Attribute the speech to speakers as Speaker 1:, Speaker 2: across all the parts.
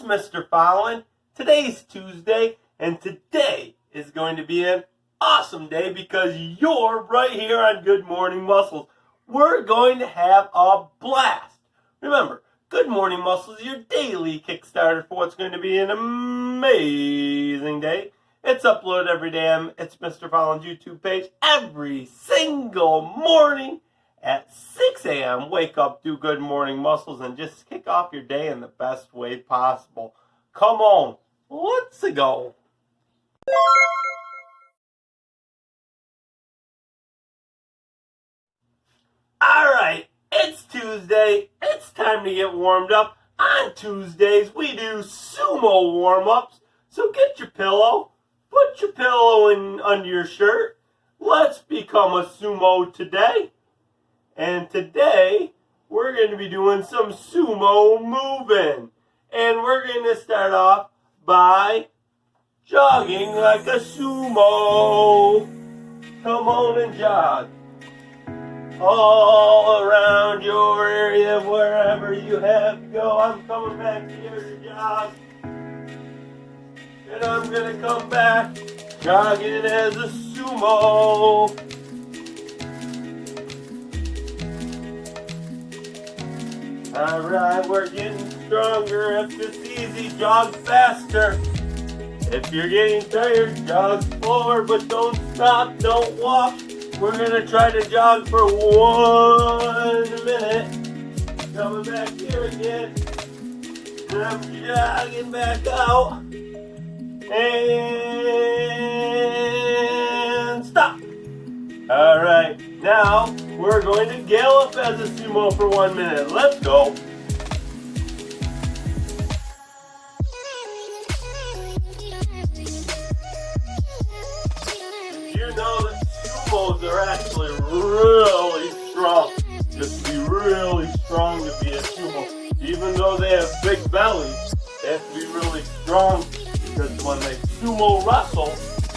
Speaker 1: Mr. Fallon. Today's Tuesday, and today is going to be an awesome day because you're right here on Good Morning Muscles. We're going to have a blast. Remember, Good Morning Muscles is your daily Kickstarter for what's going to be an amazing day. It's uploaded every day on It's Mr. Fallon's YouTube page every single morning at 6 a.m. Wake up, do Good Morning Muscles, and just kick off your day in the best way possible. Come on, let's go. Alright, it's Tuesday. It's time to get warmed up. On Tuesdays, we do sumo warm-ups. So get your pillow. Put your pillow in under your shirt. Let's become a sumo today. And today, we're going to be doing some sumo moving. And we're going to start off by jogging like a sumo. Come on and jog. All around your area, wherever you have to go. I'm coming back here to jog. And I'm going to come back jogging as a sumo. Alright, we're getting stronger. If it's easy, jog faster. If you're getting tired, jog slower, but don't stop, don't walk. We're going to try to jog for 1 minute. Coming back here again. And I'm jogging back out. And stop. Alright, now we're going to gallop as a sumo for 1 minute. Let's go. You know that sumos are actually really strong. Just be really strong to be a sumo. Even though they have big bellies, they have to be really strong. Because when they sumo wrestle,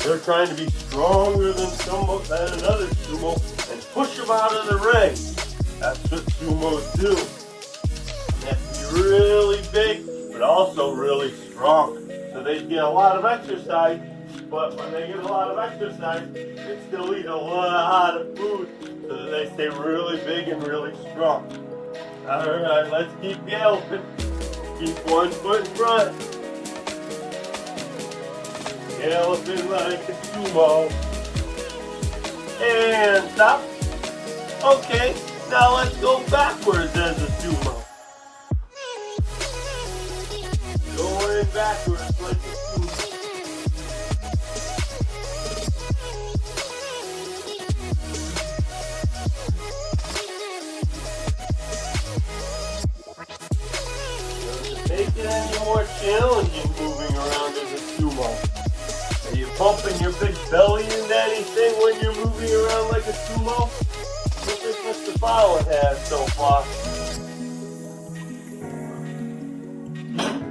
Speaker 1: they're trying to be stronger than another sumo and push them out of the ring. That's what sumos do. They have to be really big, but also really strong. So they get a lot of exercise, but when they get a lot of exercise, they still eat a lot of food so that they stay really big and really strong. Alright, let's keep galloping. Keep 1 foot in front. Galloping like a sumo. And stop. Okay, now let's go backwards as a sumo. Going backwards like a sumo. Doesn't make it any more challenging moving around as a sumo. Are you pumping your big belly into anything when you're moving around like a sumo? Look at Mr. Fallon has so far.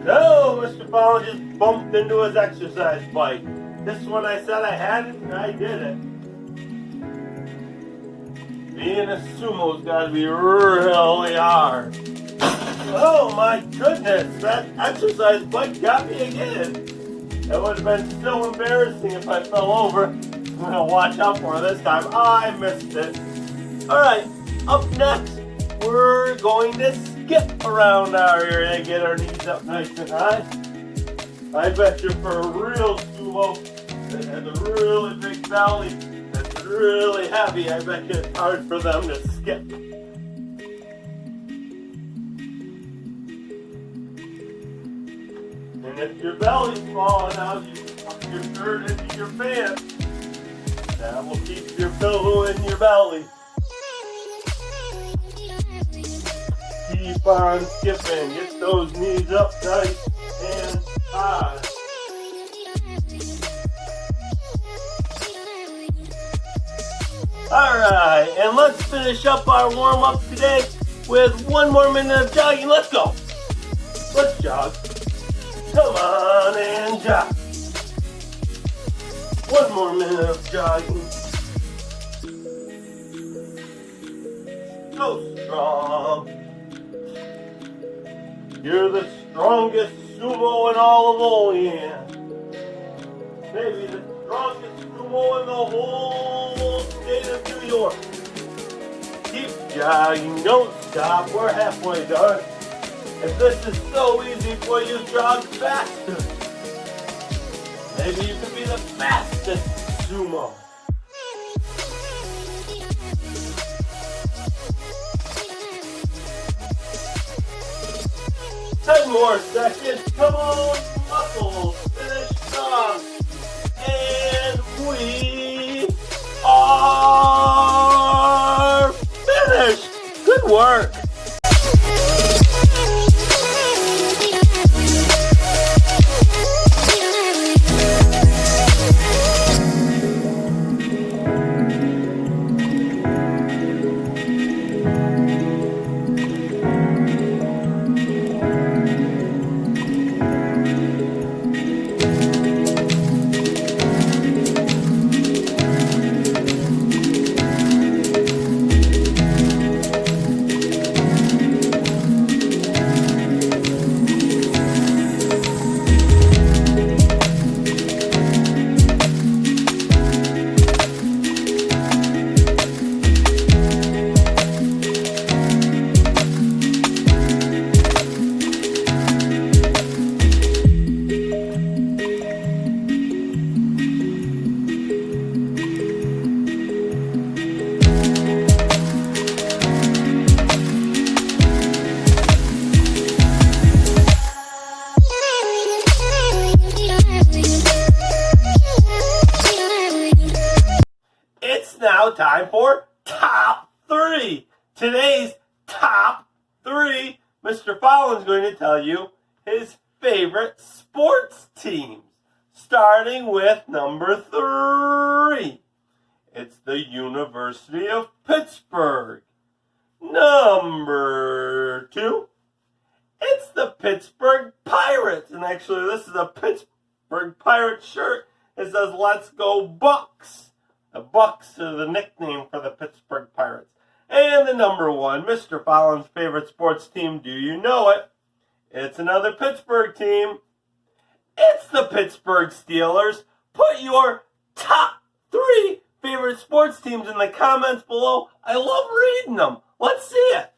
Speaker 1: No, Mr. Fallon just bumped into his exercise bike. This one I said I had it, and I did it. Being a sumo's gotta be really hard. Oh my goodness, that exercise bike got me again. That would have been so embarrassing if I fell over. I'm going to watch out for it this time. Oh, I missed it. Alright, up next, we're going to skip around our area, get our knees up nice and high. I bet you for a real sumo that has a really big belly, that's really heavy, I bet you it's hard for them to skip. And if your belly's falling out, you can tuck your shirt into your pants. That will keep your pillow in your belly. Keep on skipping. Get those knees up nice and high. Alright, and let's finish up our warm-up today with 1 more minute of jogging. Let's go. Let's jog. Come on and jog. 1 more minute of jogging. So strong. You're the strongest sumo in all of Olean. Maybe the strongest sumo in the whole state of New York. Keep jogging, don't stop, we're halfway done. If this is so easy for you, jog faster. Maybe you can be the fastest sumo. Ten more seconds. Come on, muscles. Finish strong. And we are finished. Good work. Now time for top 3. Today's top 3. Mr. Fallon's going to tell you his favorite sports teams. Starting with number 3. It's the University of Pittsburgh. Number 2. It's the Pittsburgh Pirates. And actually this is a Pittsburgh Pirates shirt. It says, "Let's go Bucks." The Bucks are the nickname for the Pittsburgh Pirates. And the number 1, Mr. Fallon's favorite sports team, do you know it? It's another Pittsburgh team. It's the Pittsburgh Steelers. Put your top 3 favorite sports teams in the comments below. I love reading them. Let's see it.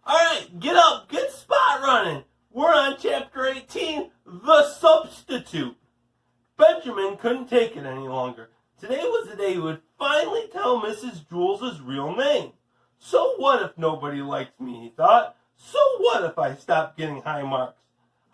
Speaker 1: Alright, get up, get spot running. We're on chapter 18, The Substitute. Benjamin couldn't take it any longer. Today was the day he would finally tell Mrs. Jules' real name. So what if nobody liked me, he thought. So what if I stopped getting high marks?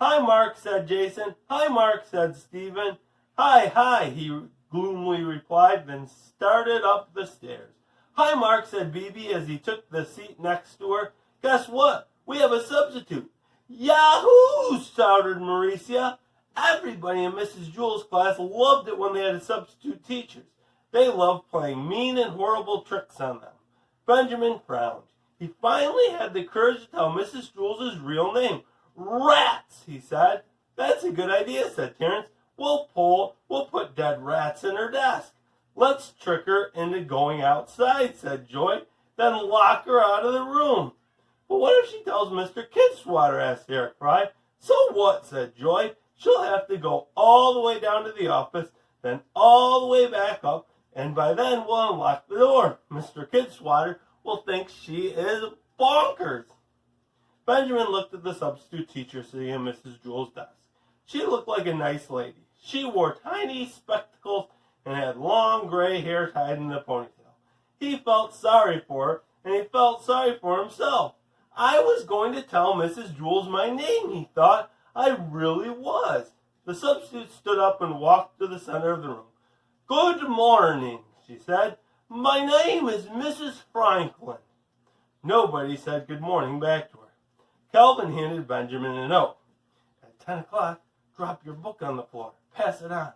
Speaker 1: Hi, Mark, said Jason. Hi, Mark, said Stephen. Hi, he gloomily replied, then started up the stairs. Hi, Mark, said Bibi as he took the seat next to her. Guess what? We have a substitute. Yahoo! Shouted Mauricia. Everybody in Mrs. Jules' class loved it when they had substitute teachers. They loved playing mean and horrible tricks on them. Benjamin frowned. He finally had the courage to tell Mrs. Jules' real name. Rats, he said. That's a good idea, said Terence. We'll put dead rats in her desk. Let's trick her into going outside, said Joy. Then lock her out of the room. But what if she tells Mr. Kidswatter, asked Eric Fry. So what, said Joy. She'll have to go all the way down to the office, then all the way back up, and by then we'll unlock the door. Mr. Kidswatter will think she is bonkers. Benjamin looked at the substitute teacher sitting at Mrs. Jules' desk. She looked like a nice lady. She wore tiny spectacles and had long gray hair tied in a ponytail. He felt sorry for her, and he felt sorry for himself. I was going to tell Mrs. Jules my name, he thought. I really was. The substitute stood up and walked to the center of the room. Good morning, she said. My name is Mrs. Franklin. Nobody said good morning back to her. Calvin handed Benjamin a note. At 10 o'clock, drop your book on the floor. Pass it on.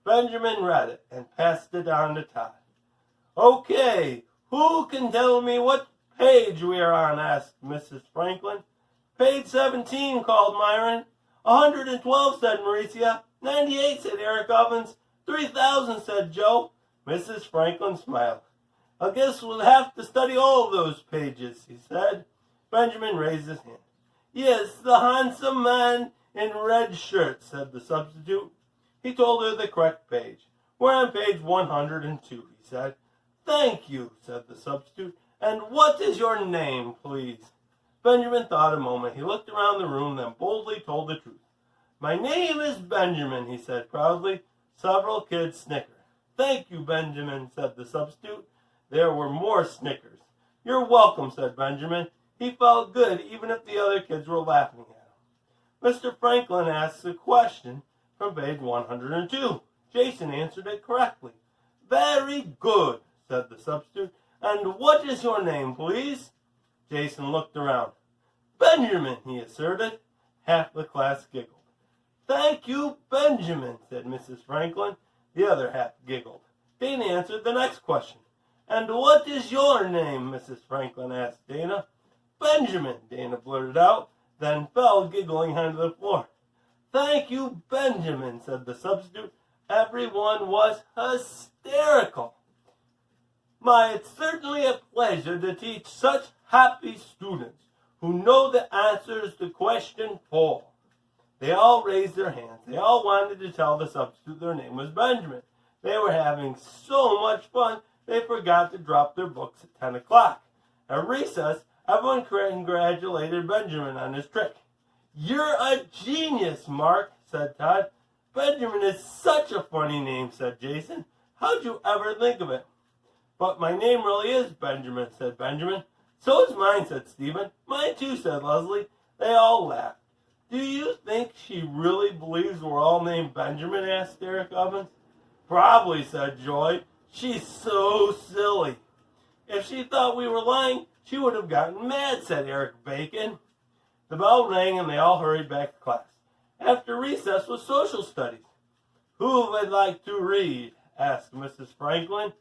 Speaker 1: Benjamin read it and passed it on to Todd. Okay, who can tell me what page we are on, asked Mrs. Franklin. Page 17, called Myron. 112, said Mauricia. 98, said Eric Ovens. 3,000, said Joe. Mrs. Franklin smiled. I guess we'll have to study all of those pages, he said. Benjamin raised his hand. Yes, the handsome man in red shirt, said the substitute. He told her the correct page. We're on page 102, he said. Thank you, said the substitute. And what is your name, please? Benjamin thought a moment. He looked around the room, then boldly told the truth. My name is Benjamin, he said proudly. Several kids snickered. Thank you, Benjamin, said the substitute. There were more snickers. You're welcome, said Benjamin. He felt good, even if the other kids were laughing at him. Mr. Franklin asked a question from page 102. Jason answered it correctly. Very good, said the substitute. And what is your name, please? Jason looked around. Benjamin, he asserted. Half the class giggled. Thank you, Benjamin, said Mrs. Franklin. The other half giggled. Dana answered the next question. And what is your name, Mrs. Franklin asked Dana. Benjamin, Dana blurted out, then fell giggling onto the floor. Thank you, Benjamin, said the substitute. Everyone was hysterical. My, it's certainly a pleasure to teach such happy students who know the answers to question 4. They all raised their hands. They all wanted to tell the substitute their name was Benjamin. They were having so much fun, they forgot to drop their books at 10 o'clock. At recess, everyone congratulated Benjamin on his trick. You're a genius, Mark, said Todd. Benjamin is such a funny name, said Jason. How'd you ever think of it? But my name really is Benjamin, said Benjamin. So is mine, said Stephen. Mine too, said Leslie. They all laughed. Do you think she really believes we're all named Benjamin, asked Eric Evans. Probably, said Joy. She's so silly. If she thought we were lying, she would have gotten mad, said Eric Bacon. The bell rang and they all hurried back to class. After recess was social studies. Who would like to read? Asked Mrs. Franklin.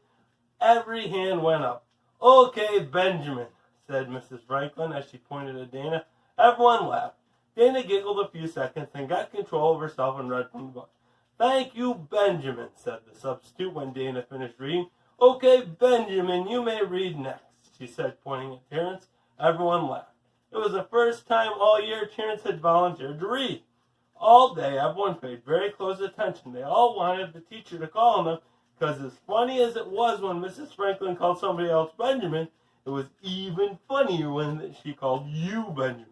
Speaker 1: Every hand went up. Okay, Benjamin, said Mrs. Franklin as she pointed at Dana. Everyone laughed. Dana giggled a few seconds and got control of herself and read from the book. Thank you, Benjamin, said the substitute when Dana finished reading. Okay, Benjamin, you may read next, she said, pointing at Terrence. Everyone laughed. It was the first time all year Terrence had volunteered to read. All day, everyone paid very close attention. They all wanted the teacher to call on them, because as funny as it was when Mrs. Franklin called somebody else Benjamin, it was even funnier when she called you Benjamin.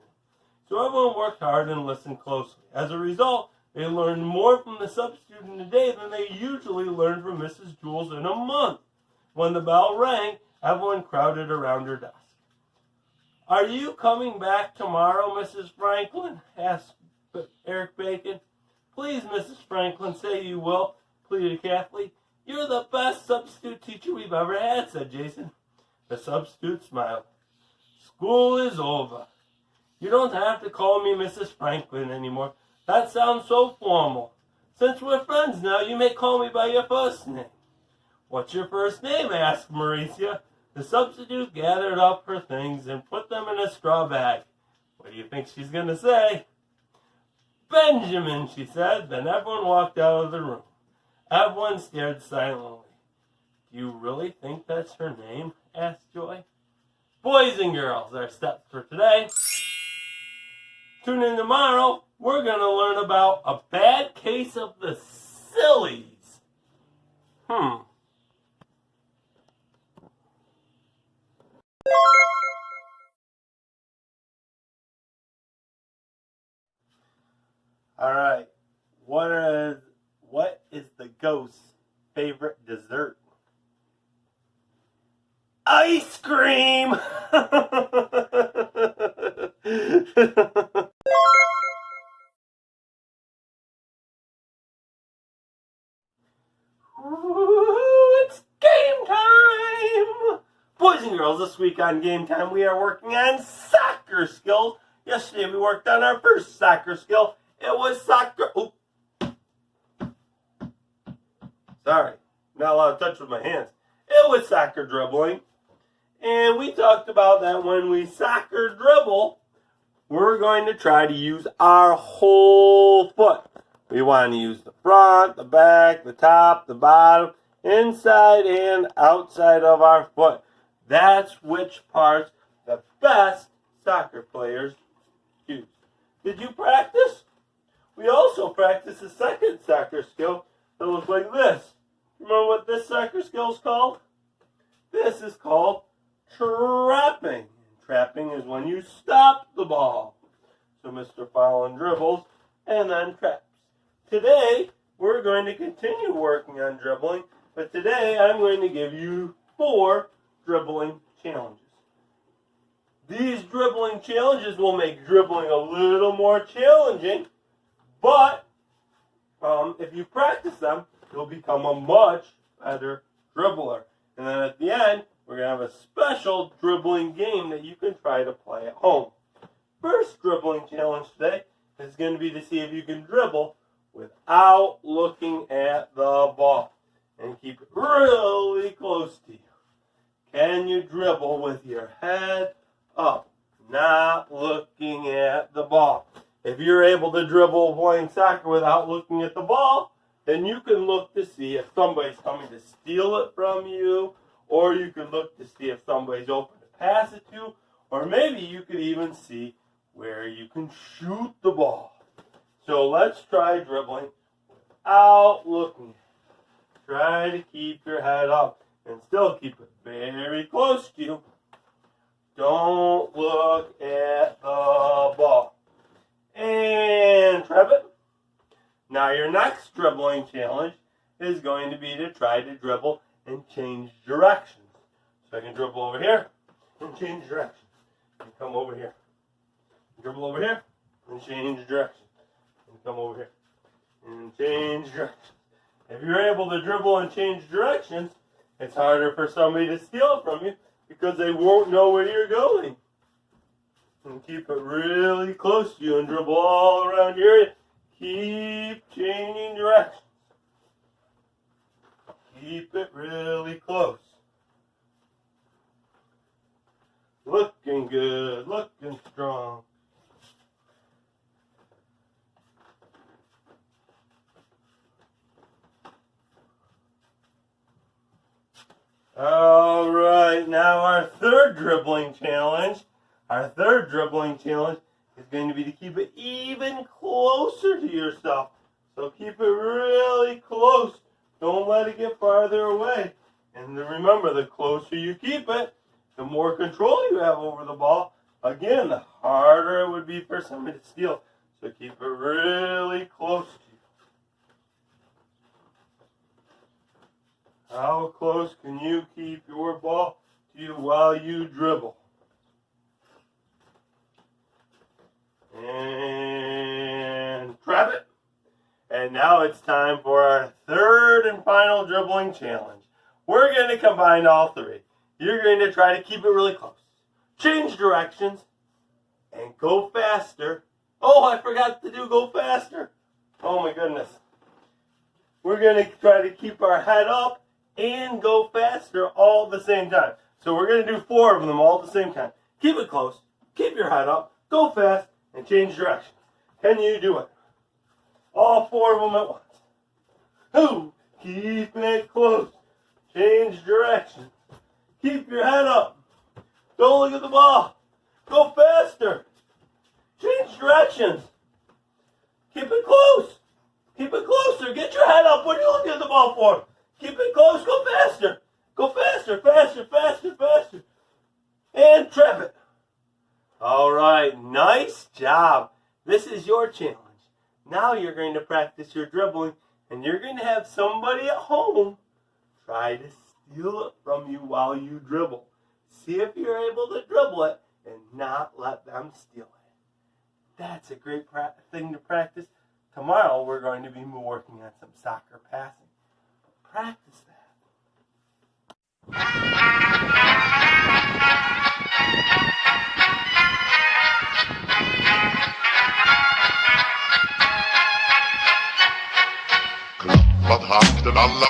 Speaker 1: So everyone worked hard and listened closely. As a result, they learned more from the substitute in a day than they usually learned from Mrs. Jules in a month. When the bell rang, everyone crowded around her desk. Are you coming back tomorrow, Mrs. Franklin? Asked Eric Bacon. Please, Mrs. Franklin, say you will, pleaded Kathleen. You're the best substitute teacher we've ever had, said Jason. The substitute smiled. School is over. You don't have to call me Mrs. Franklin anymore. That sounds so formal. Since we're friends now, you may call me by your first name. What's your first name? Asked Mauricia. The substitute gathered up her things and put them in a straw bag. What do you think she's going to say? Benjamin, she said. Then everyone walked out of the room. Everyone stared silently. Do you really think that's her name? Asked Joy. Boys and girls, our steps for today. Tune in tomorrow. We're going to learn about a bad case of the sillies. All right. What is the ghost's favorite dessert? Ice cream! It's game time! Boys and girls, this week on Game Time, we are working on soccer skills. Yesterday, we worked on our first soccer skill. It was soccer. Oh. Sorry, not allowed to touch with my hands. It was soccer dribbling. And we talked about that when we soccer dribble, we're going to try to use our whole foot. We want to use the front, the back, the top, the bottom, inside and outside of our foot. That's which parts the best soccer players use. Did you practice? We also practice a second soccer skill that looks like this. Remember what this soccer skill is called? This is called trapping. Trapping is when you stop the ball. So Mr. Fallon dribbles and then traps. Today, we're going to continue working on dribbling, but today I'm going to give you 4 dribbling challenges. These dribbling challenges will make dribbling a little more challenging, but if you practice them, you'll become a much better dribbler. And then at the end, we're going to have a special dribbling game that you can try to play at home. First dribbling challenge today is going to be to see if you can dribble without looking at the ball. And keep it really close to you. Can you dribble with your head up, not looking at the ball? If you're able to dribble playing soccer without looking at the ball, then you can look to see if somebody's coming to steal it from you, or you can look to see if somebody's open to pass it to, or maybe you could even see where you can shoot the ball. So let's try dribbling without looking. Try to keep your head up and still keep it very close to you. Don't look at the ball. And trap it. Now your next dribbling challenge is going to be to try to dribble and change directions. So I can dribble over here and change direction. And come over here. Dribble over here and change direction. And come over here and change direction. If you're able to dribble and change directions, it's harder for somebody to steal it from you because they won't know where you're going. And keep it really close to you and dribble all around your area. Keep changing directions. Keep it really close. Looking good, looking strong. All right, now our third dribbling challenge. Our third dribbling challenge is going to be to keep it even closer to yourself. So keep it really close. Don't let it get farther away. And remember, the closer you keep it, the more control you have over the ball. Again, the harder it would be for somebody to steal. So keep it really close to you. How close can you keep your ball to you while you dribble? And trap it. And now it's time for our third and final dribbling challenge. We're going to combine all 3. You're going to try to keep it really close. Change directions. And go faster. Oh, I forgot to do go faster. Oh my goodness. We're going to try to keep our head up and go faster all at the same time. So we're going to do 4 of them all at the same time. Keep it close. Keep your head up. Go fast. And change directions. Can you do it? All 4 of them at once. Who? Keep it close. Change directions. Keep your head up. Don't look at the ball. Go faster. Change directions. Keep it close. Keep it closer. Get your head up. What are you looking at the ball for? Keep it close. Go faster. Go faster, faster, faster, faster. And trap it. All right, nice job. This is your challenge. Now you're going to practice your dribbling, and you're going to have somebody at home try to steal it from you while you dribble. See if you're able to dribble it and not let them steal it. That's a great thing to practice. Tomorrow we're going to be working on some soccer passing. Practice that.
Speaker 2: Klappat hakten alla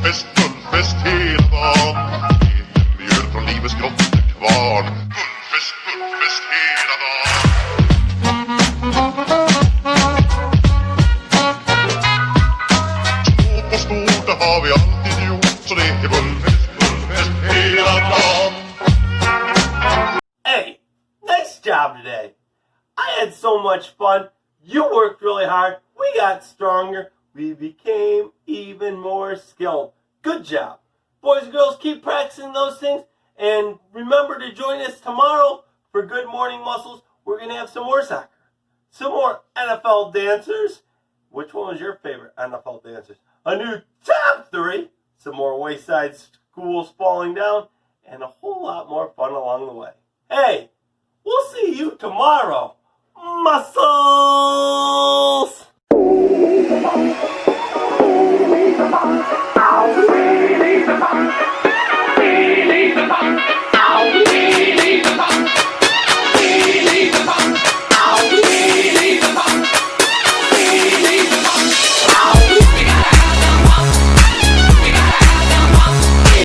Speaker 2: Fullfest hela dagen Mjöl från livets grottekvarn Fullfest hela dagen Små på stora har vi alltid gjort, så det är bullfest hela dagen.
Speaker 1: Hey, nice job today. I had so much fun. You worked really hard. We got stronger. We became even more skilled. Good job. Boys and girls, keep practicing those things. And remember to join us tomorrow for Good Morning Muscles. We're going to have some more soccer. Some more NFL dancers. Which one was your favorite NFL dancers? A new top 3. Some more wayside schools falling down. And a whole lot more fun along the way. Hey, we'll see you tomorrow. Muscle!